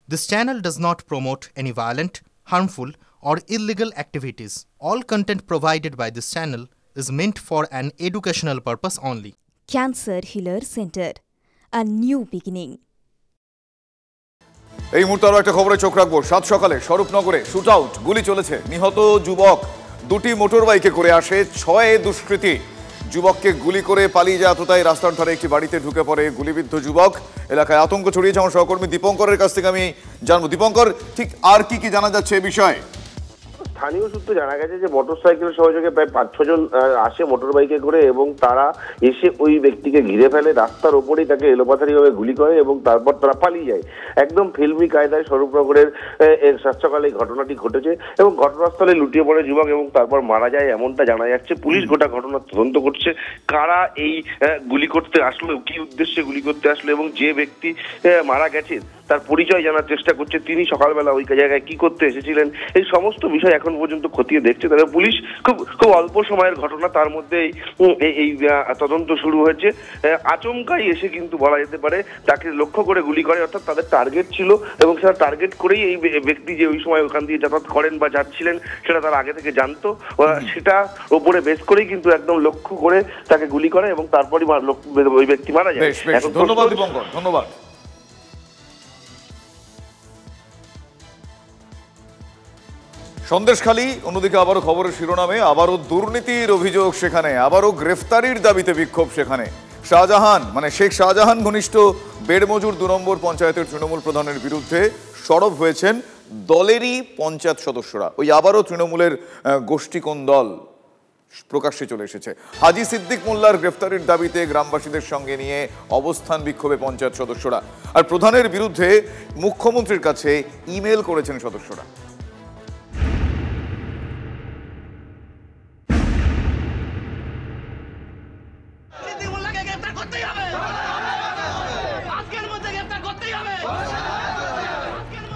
This channel does not promote any violent, harmful, or illegal activities. All content provided by this channel is meant for an educational purpose only. Cancer Healer Center, a new beginning. এই মুহূর্তে আরো একটা খবরে চোখ রাখবো। সাত সকালে স্বরূপনগরে shoot out, গুলি চলেছে, নিহত যুবক। দুটি মোটর বাইকে করে আসে 6 দুষ্কৃতী। যুবককে গুলি করে পালিয়ে যায় আততায়ী। রাস্তার ধারে একটি বাড়িতে ঢুকে পড়ে গুলিবিদ্ধ যুবক। এলাকায় আতঙ্ক ছড়িয়েছে। আমার সহকর্মী দীপঙ্করের কাছ থেকে আমি জানবো। দীপঙ্কর, ঠিক আর কি জানা যাচ্ছে এই বিষয়ে? স্থানীয় সূত্রে জানা গেছে যে মোটরসাইকেলের সহযোগে প্রায় 5-6 জন আসে মোটর বাইকে করে এবং তারা এসে ওই ব্যক্তিকে ঘিরে ফেলে। রাস্তার ওপরেই তাকে এলোপাথারিভাবে গুলি করে এবং তারপর তারা পালিয়ে যায়। একদম ফিল্মি কায়দায় স্বরূপনগরের সাত সকালে এই ঘটনাটি ঘটেছে এবং ঘটনাস্থলে লুটিয়ে পড়ে যুবক এবং তারপর মারা যায় এমনটা জানা যাচ্ছে। পুলিশ গোটা ঘটনার তদন্ত করছে। কারা এই গুলি করতে আসলো, কি উদ্দেশ্যে গুলি করতে আসলো এবং যে ব্যক্তি মারা গেছে তার পরিচয় জানার চেষ্টা করছে। তিনি সকালবেলা ওই জায়গায় কি করতে এসেছিলেন, এই সমস্ত বিষয় এখন পর্যন্ত খতিয়ে দেখছে। তবে পুলিশ খুব অল্প সময়ের ঘটনা, তার মধ্যে এই তদন্ত শুরু হয়েছে। আচমকাই এসে কিন্তু বলা যেতে পারে তাকে লক্ষ্য করে গুলি করে, অর্থাৎ তাদের টার্গেট ছিল এবং সেটা টার্গেট করেই এই ব্যক্তি যে ওই সময় ওখান দিয়ে যাতায়াত করেন বা যাচ্ছিলেন সেটা তার আগে থেকে জানতো। সেটা ওপরে বেস করেই কিন্তু একদম লক্ষ্য করে তাকে গুলি করে এবং তারপরই ওই ব্যক্তি মারা যায়। ধন্যবাদ দীপঙ্কর, ধন্যবাদ। সন্দেশখালী, অন্যদিকে আবারও খবরের শিরোনামে আবারও দুর্নীতির অভিযোগ সেখানে, আবারও গ্রেফতারির দাবিতে বিক্ষোভ সেখানে। শাহজাহান মানে শেখ শাহজাহান ঘনিষ্ঠ বেড়মজুর 2 নম্বর পঞ্চায়েতের তৃণমূল প্রধানের বিরুদ্ধে সরব হয়েছেন দলেরই পঞ্চায়েত সদস্যরা। ওই আবারও তৃণমূলের গোষ্ঠী কোন দল প্রকাশ্যে চলে এসেছে। হাজি সিদ্দিক মোল্লার গ্রেফতারির দাবিতে গ্রামবাসীদের সঙ্গে নিয়ে অবস্থান বিক্ষোভে পঞ্চায়েত সদস্যরা। আর প্রধানের বিরুদ্ধে মুখ্যমন্ত্রীর কাছে ইমেল করেছেন সদস্যরা।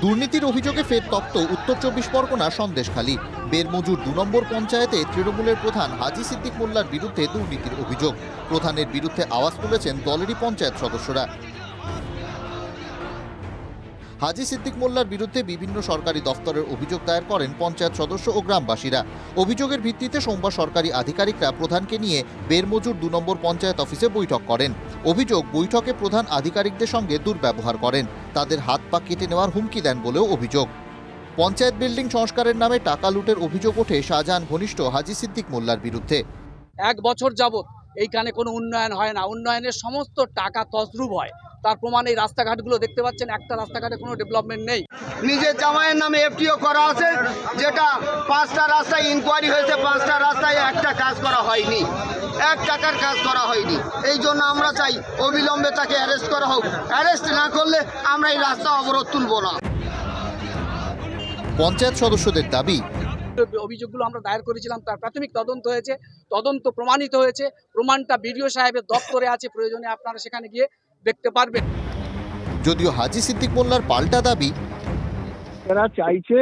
দুর্নীতির অভিযোগে ফের তপ্ত উত্তর 24 পরগনা সন্দেশখালী। বেড়মজুর 2 নম্বর পঞ্চায়েতে তৃণমূলের প্রধান হাজি সিদ্দিক মোল্লার বিরুদ্ধে দুর্নীতির অভিযোগ। প্রধানের বিরুদ্ধে আওয়াজ তুলেছেন দলেরই পঞ্চায়েত সদস্যরা। হাজি সিদ্দিক মোল্লার বিরুদ্ধে বিভিন্ন সরকারি দফতরের অভিযোগ দায়ের করেন পঞ্চায়েত সদস্য ও গ্রামবাসীরা। অভিযোগের ভিত্তিতে সোমবার সরকারি আধিকারিকরা প্রধানকে নিয়ে বেড়মজুর 2 নম্বর পঞ্চায়েত অফিসে বৈঠক করেন। অভিযোগ, বৈঠকে প্রধান আধিকারিকদের সঙ্গে দুর্ব্যবহার করেন, তাদের হাত পা কেটে নেওয়ার হুমকি দেন বলেও অভিযোগ। পঞ্চায়েত বিল্ডিং সংস্কারের নামে টাকা লুটের অভিযোগ ওঠে শাহজাহান ঘনিষ্ঠ হাজি সিদ্দিক মোল্লার বিরুদ্ধে। 1 বছর যাবৎ এইখানে কোনো উন্নয়ন হয় না, উন্নয়নের সমস্ত টাকা তছরূপ হয়। তার প্রমাণ এই রাস্তাঘাটগুলো দেখতে পাচ্ছেন, একটা রাস্তাঘাটে কোনো ডেভেলপমেন্ট নেই। নিজের জামাইয়ের নামে এফটিও করা আছে, যেটা 5টা রাস্তায় ইনকোয়ারি হয়েছে, 5টা রাস্তায় একটা কাজ করা হয়নি, 1 টাকার কাজ করা হয়নি। এই জন্য আমরা চাই অবিলম্বে তাকে অ্যারেস্ট করা হোক। অ্যারেস্ট না করলে আমরা এই রাস্তা অবরোধ তুলব না। পঞ্চায়েত সদস্যদের দাবি, অভিযোগগুলো আমরা দায়ের করেছিলাম, তার প্রাথমিক তদন্ত হয়েছে, তদন্ত প্রমাণিত হয়েছে, প্রমাণটা বিডিও সাহেবের দপ্তরে আছে, প্রয়োজনে আপনারা সেখানে গিয়ে দেখতে পারবেন। যদিও হাজি সিদ্দিক মোল্লার পাল্টা দাবি, এরা চাইছে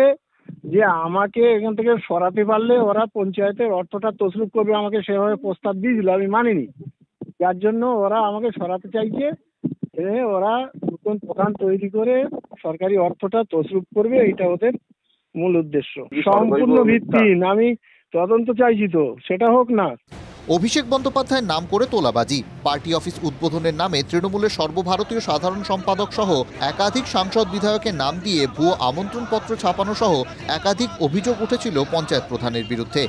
যে আমাকে এখান থেকে সরাতে পারলে ওরা পঞ্চায়েতের অর্থটা তছরূপ করবে। আমাকে সেভাবে প্রস্তাব দিয়েছিল, আমি মানিনি, যার জন্য ওরা আমাকে সরাতে চাইছে। ওরা নতুন প্রধান তৈরি করে সরকারি অর্থটা তছরূপ করবে, এটা ওদের মূল উদ্দেশ্য। সম্পূর্ণ ভিত্তিহীন। আমি তদন্ত চাইছি, তো সেটা হোক না। অভিষেক বন্দ্যোপাধ্যায়ের নাম করে তোলাবাজি, পার্টি অফিস উদ্বোধনের নামে তৃণমূলের সর্বভারতীয় সাধারণ সম্পাদক সহ একাধিক সাংসদ বিধায়কের নাম দিয়ে ভুয়ো আমন্ত্রণপত্র ছাপানো সহ একাধিক অভিযোগ উঠেছিল পঞ্চায়েত প্রধানের বিরুদ্ধে।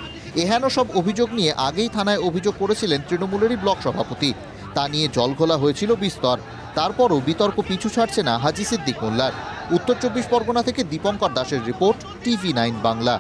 এহেন সব অভিযোগ নিয়ে আগেই থানায় অভিযোগ করেছিলেন তৃণমূলেরই ব্লক সভাপতি। তা নিয়ে জলঘোলা হয়েছিল বিস্তর। তারপরও বিতর্ক পিছু ছাড়ছে না হাজি সিদ্দিক মোল্লার। উত্তর 24 পরগনা থেকে দীপঙ্কর দাসের রিপোর্ট, TV9 বাংলা।